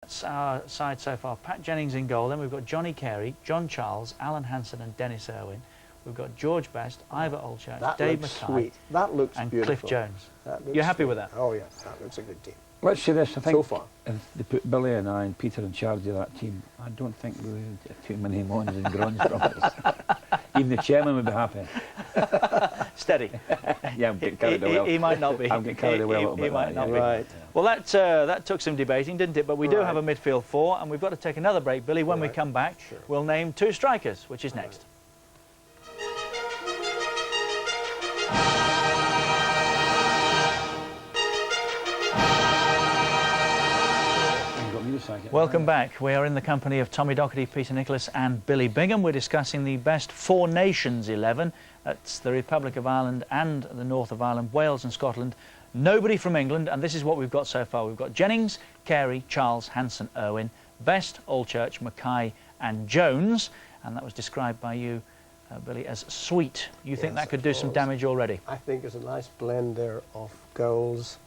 That's our side so far. Pat Jennings in goal. Then we've got Johnny Carey, John Charles, Alan Hansen and Dennis Irwin. We've got George Best, Ivor Olchurch, Dave Mackay sweet. That looks and beautiful. Cliff Jones. You're happy with that? Oh yes, that looks a good team. Let's say this, I think so far. if they put Billy and I and Peter in charge of that team, I don't think we would have too many moans and groans from us. Even the chairman would be happy. Steady. Yeah, I'm getting carried away. He might not be. I'm getting carried away a little bit. He might not be. Right. Well, that took some debating, didn't it? But we do have a midfield four, and we've got to take another break, Billy. When we come back, we'll name two strikers, which is next. Welcome back. We are in the company of Tommy Docherty, Peter Nicholas and Billy Bingham. We're discussing the best Four Nations 11. That's the Republic of Ireland and the North of Ireland, Wales and Scotland. Nobody from England, and this is what we've got so far. We've got Jennings, Carey, Charles, Hansen, Irwin, Best, Olchurch, Mackay and Jones. And that was described by you, Billy, as sweet. You think that could do some damage already? I think it's a nice blend there of goals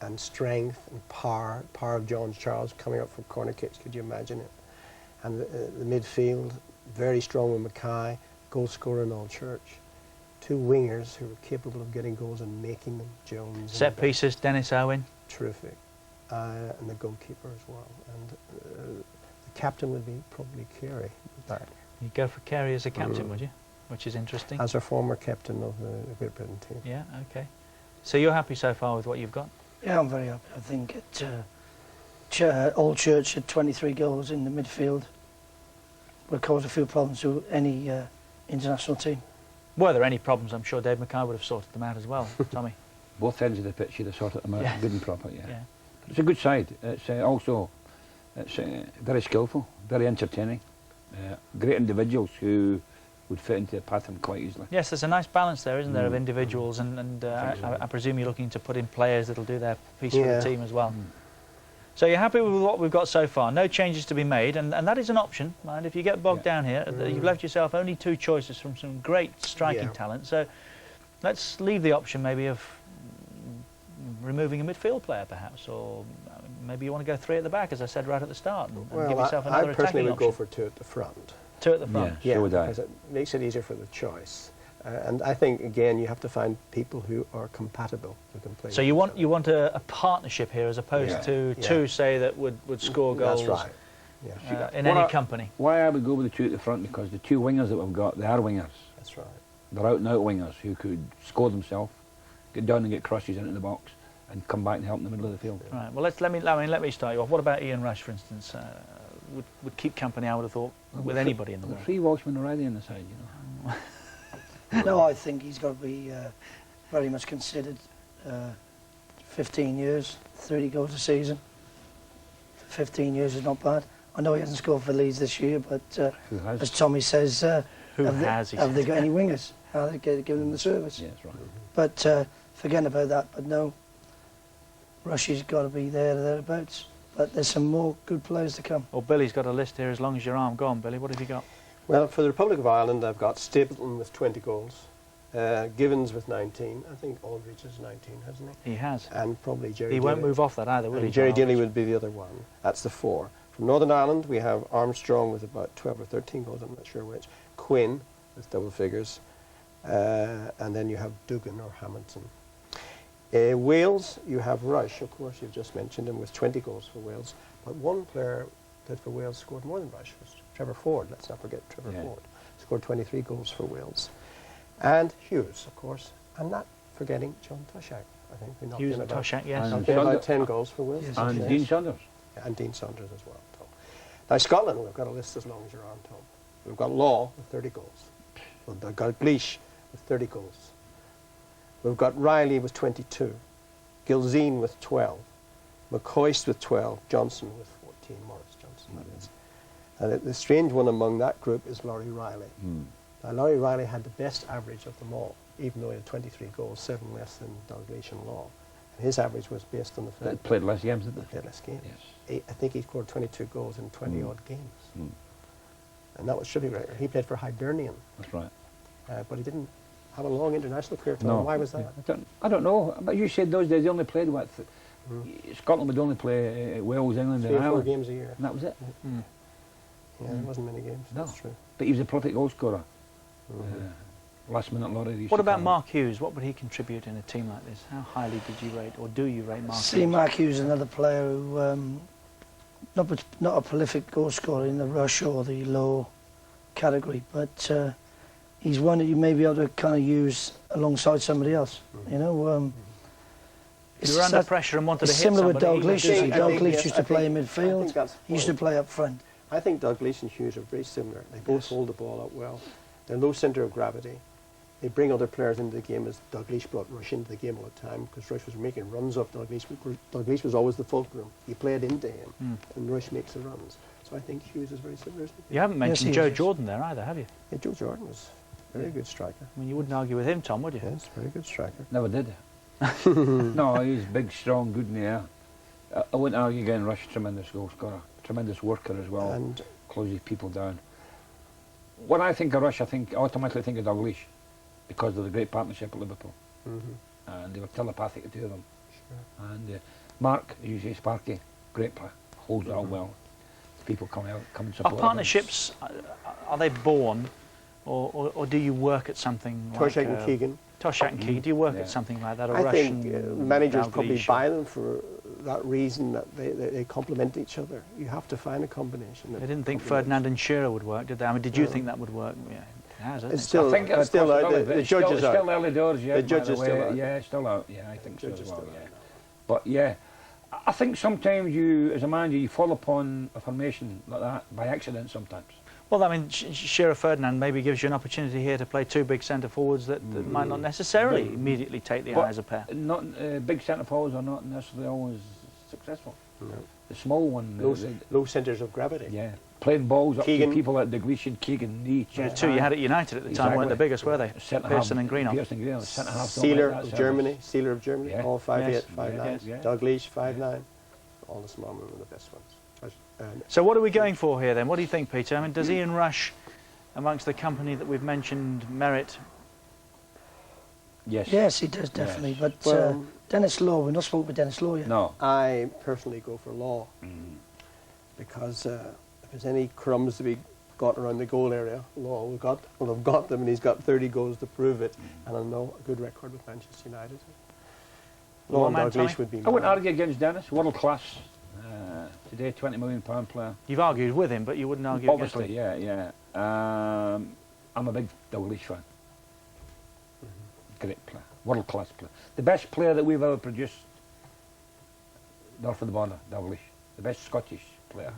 and strength and power. Power of John Charles coming up from corner kicks, could you imagine it? And the midfield, very strong with Mackay, goal scorer in Olchurch. Two wingers who are capable of getting goals and making them, Jones. Set pieces, Dennis Irwin. Terrific. And the goalkeeper as well. And the captain would be probably Carey. You'd go for Carey as a captain, would you? Which is interesting. As a former captain of the Great Britain team. Yeah, okay. So you're happy so far with what you've got? Yeah, I'm very happy. I think Olchurch had 23 goals in the midfield would cause a few problems to any international team. Were there any problems? I'm sure Dave Mackay would have sorted them out as well, Tommy. Both ends of the pitch, you'd have sorted them out good and proper, yeah. It's a good side. It's also very skillful, very entertaining. Great individuals who would fit into the pattern quite easily. Yes, there's a nice balance there, isn't there, of individuals, and I presume you're looking to put in players that'll do their piece for the team as well. So you're happy with what we've got so far? No changes to be made, and that is an option. Mind if you get bogged down here, you've left yourself only two choices from some great striking talent. So let's leave the option maybe of removing a midfield player, perhaps, or maybe you want to go three at the back, as I said right at the start, and give yourself another attacking option. I personally would go for two at the front. Two at the front. Yeah, so would I. Because it makes it easier for the choice. And I think, again, you have to find people who are compatible, who can play. So you want a partnership here, as opposed to two, say, that would score goals. That's right. In any company. Why I would go with the two at the front, because the two wingers that we've got, they are wingers. That's right. They're out and out wingers who could score themselves, get down and get crosses into the box, and come back and help in the middle of the field. Right. Well, let me start you off. What about Ian Rush, for instance? Would keep company, I would have thought, with anybody in the world. 3 Welshmen already on the side, you know. No, I think he's got to be very much considered. 15 years, 30 goals a season. 15 years is not bad. I know he hasn't scored for Leeds this year, but as Tommy says, have they got any wingers? Are they giving them the service? Yeah, that's right. But forgetting about that, but no, Rush's got to be there or thereabouts. But there's some more good players to come. Well, Billy's got a list here as long as your arm. Go on, Billy, what have you got? Well, for the Republic of Ireland, I've got Stapleton with 20 goals, Givens with 19. I think Aldridge is 19, hasn't he? He has. And probably Jerry He Daly. won't move off that either, will he? Jerry Daly would be the other one. That's the 4. From Northern Ireland, we have Armstrong with about 12 or 13 goals, I'm not sure which. Quinn with double figures. And then you have Dugan or Hamilton. Wales, you have Rush, of course, you've just mentioned him, with 20 goals for Wales. But one player that for Wales scored more than Rush was Trevor Ford. Let's not forget Trevor Ford. Scored 23 goals for Wales. And Hughes, of course, and not forgetting John Toshak, I think. Hughes and Toshak, yes. Knocked in about 10 goals for Wales. Yes. And Dean Saunders. Yeah, and Dean Saunders as well, Tom. Now, Scotland, we've got a list as long as your arm, Tom. We've got Law with 30 goals. We've got Gleish with 30 goals. We've got Riley with 22, Gilzine with 12, McCoist with 12, Johnson with 14, Morris Johnson, that is. And the strange one among that group is Laurie Riley. Now, Laurie Riley had the best average of them all, even though he had 23 goals, 7 less than Dalglish and Law. And his average was based on the fact that played less games, didn't they? Played less games. Yes. I think he scored 22 goals in 20-odd games. And that was should be right. He played for Hibernian. That's right. But he didn't have a long international career. No. Why was that? I don't know. But you said those days he only played, what, Scotland would only play Wales, England, 3 and or 4 Ireland, games a year. and that was it. Yeah, there wasn't many games. No. That's true. But he was a prolific goal scorer. Last minute lottery. What about Mark Hughes? What would he contribute in a team like this? How highly did you rate, or do you rate Mark See, Hughes? Mark Hughes is another player who, not a prolific goal scorer in the rush or the low category, but he's one that you may be able to kind of use alongside somebody else. You know, If you were under pressure and wanted to it's hit similar with somebody, Dalglish. he would do that. Dalglish used to play in midfield. He used to Well, play up front. I think Dalglish and Hughes are very similar. They both hold the ball up well. They're low centre of gravity. They bring other players into the game, as Dalglish brought Rush into the game all the time, because Rush was making runs up Dalglish. Dalglish was always the fulcrum. You play it into him, and Rush makes the runs. So I think Hughes is very similar. You haven't mentioned Joe Jordan there either, have you? Yeah, Joe Jordan was a very good striker. I mean, you wouldn't argue with him, Tom, would you? Yes, very good striker. Never did. No, he's big, strong, good in the air. I wouldn't argue again. Rush, tremendous goal scorer, tremendous worker as well. And Closes people down. When I think of Rush, I automatically think of Dalglish, because of the great partnership at Liverpool, and they were telepathic, the two of them. Sure. And Mark, as you say, Sparky, great player, holds it all well. People come out, come and support. Are partnerships, are they born, or do you work at something like... Toshak and Keegan. Toshak and Keegan, do you work at something like that? Or I Rush think and managers Dalglish probably or- buy them for that reason, that they complement each other. You have to find a combination. They didn't think Ferdinand and Shearer would work, did they? I mean, did you think that would work? Yeah, it has, hasn't It's it? still, I think it's still out. The judges it's are. still early doors, yeah. The by judge is way. still out. Yeah, it's still out. Yeah, I think so Judge as is well. still Yeah. out. But yeah, I think sometimes you, as a manager, you fall upon a formation like that by accident sometimes. Well, I mean, Shearer Ferdinand maybe gives you an opportunity here to play two big centre forwards that might not necessarily immediately take the eye as a pair. Not big centre forwards are not necessarily always successful. No. The small one, Low centres of gravity. yeah, playing balls up Keegan. to people like Dalglish and Keegan, knee, The chest. two you had at United at the time weren't the biggest, were they? Pearson and Greenhoff. Pearson and Greenhoff, centre half. Sealer of Germany, Sealer of Germany, Yeah. all 5'8", Yes. 5'9". Yes, yeah. Dalglish, 5'9". All the small men were the best ones. So what are we going for here then? What do you think, Peter? I mean, does Ian Rush, amongst the company that we've mentioned, merit? Yes. Yes, he does, definitely. But Well, Dennis Law, we've not spoken with Dennis Law yet. No. I personally go for Law, because if there's any crumbs to be got around the goal area, Law will have got them, and he's got 30 goals to prove it, and I know a good record with Manchester United. Law and man, Tommy? Dalglish would be I wouldn't mine. argue against Dennis. World class. Today, £20 million player. You've argued with him, but you wouldn't argue Obviously, against him. yeah. I'm a big Dalglish fan. Great player. World class player. The best player that we've ever produced north of the border, Dalglish. The best Scottish player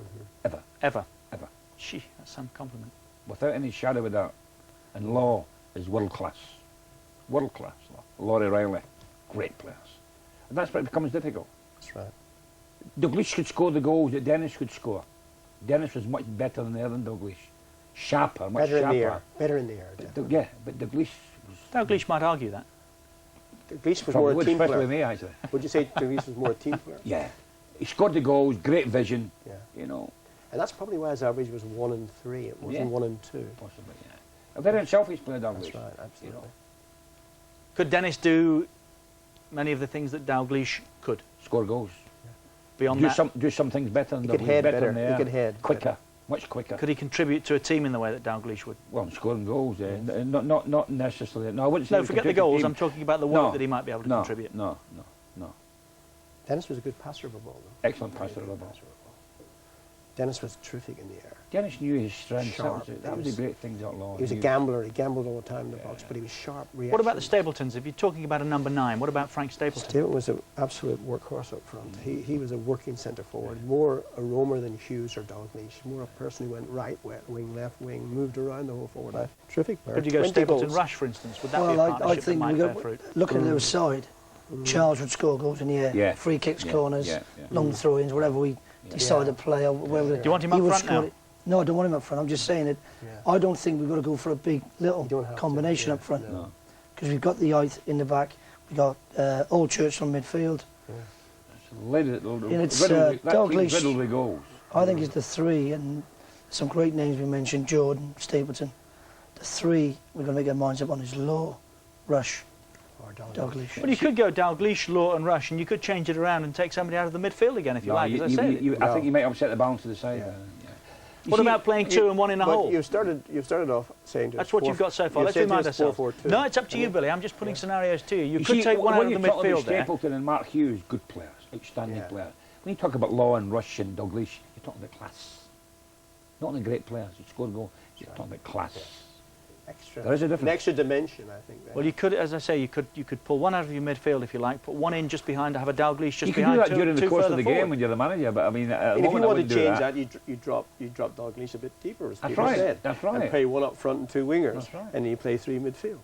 ever. Ever. Ever. Gee, that's some compliment. Without any shadow of a doubt. And Law is world class. World class. Laurie Riley. Great players. And that's where it becomes difficult. That's right. Dalglish could score the goals that Dennis could score. Dennis was much better than Dalglish. Sharper, much Better in sharper. the air. Better in the air. But yeah, but Dalglish was... Dalglish might argue that. Dalglish was Probably more a would, team especially player. with me, actually. Would you say Dalglish was more a team player? Yeah. He scored the goals, great vision, Yeah. you know, And that's probably why his average was 1 and 3. It wasn't Yeah. 1 and 2. possibly, yeah. A very unselfish player, Dalglish. That's right, absolutely. You know, Could Dennis do many of the things that Dalglish could? score goals. Beyond that, Do some things better than He could Dalglish, head better better. in the He air, could head quicker, better. much quicker. could he contribute to a team in the way that Dalglish would? Well, scoring goals, not necessarily. No, I wouldn't say. No, he forget the contributed to goals. team. I'm talking about the work No, that he might be able to no, contribute. No. Dennis was a good passer of the ball, though. Excellent passer of the ball. Dennis was terrific in the air. Dennis knew his strengths. Sharp. That was the great thing about Law. He was a gambler. He gambled all the time in the box, but he was sharp. What about the reaction. Stapletons? If you're talking about a number 9, what about Frank Stapleton? Stapleton was an absolute workhorse up front. He was a working centre forward, more a roamer than Hughes or Dalglish, more a person who went right wing, left wing, moved around the whole forward line. Terrific player. Could you go 20 Stapleton goals. Rush, for instance? Would that be a Well, I partnership that think might we bear got, fruit? looking at their side, Charles would score goals in the air, Yeah. free kicks, Yeah, corners, yeah, yeah. long throw-ins, whatever we decide to play. Or whether Do you want him he up would front score now? it. No, I don't want him up front. I'm just saying that Yeah. I don't think we've got to go for a big little You don't have to, combination yeah, up front. no. Because we've got the height in the back, we've got Old Church from midfield. It's, Dalglish- riddled with goals. I think it's the three, and some great names we mentioned, Jordan, Stapleton. The three we're going to make our minds up on is Law, Rush Or Dalglish. Well, you could go Dalglish, Law and Rush, and you could change it around and take somebody out of the midfield again if you like, as I said. I think you might upset the balance of the side. Yeah. What about playing 2 and 1 in a hole? You've started off saying that's what you've got so far. Let's remind ourselves. 4-4-2. No, it's up to you, Billy. I'm just putting scenarios to you. You could take one out of the midfield there. Stapleton and Mark Hughes, good players, outstanding players. When you talk about Law and Rush and Dalglish, you're talking about class. Not only great players who score a goal, you're talking about class. There is a difference. An extra dimension, I think. Well, you could, as I say, you could pull one out of your midfield if you like, put one in just behind, have a Dalglish just behind. You can do that during the course of the game when you're the manager. But I mean, if you want to change that, you drop Dalglish a bit deeper, as Peter said. That's right. And play one up front and 2 wingers, That's right. and you play 3 midfield.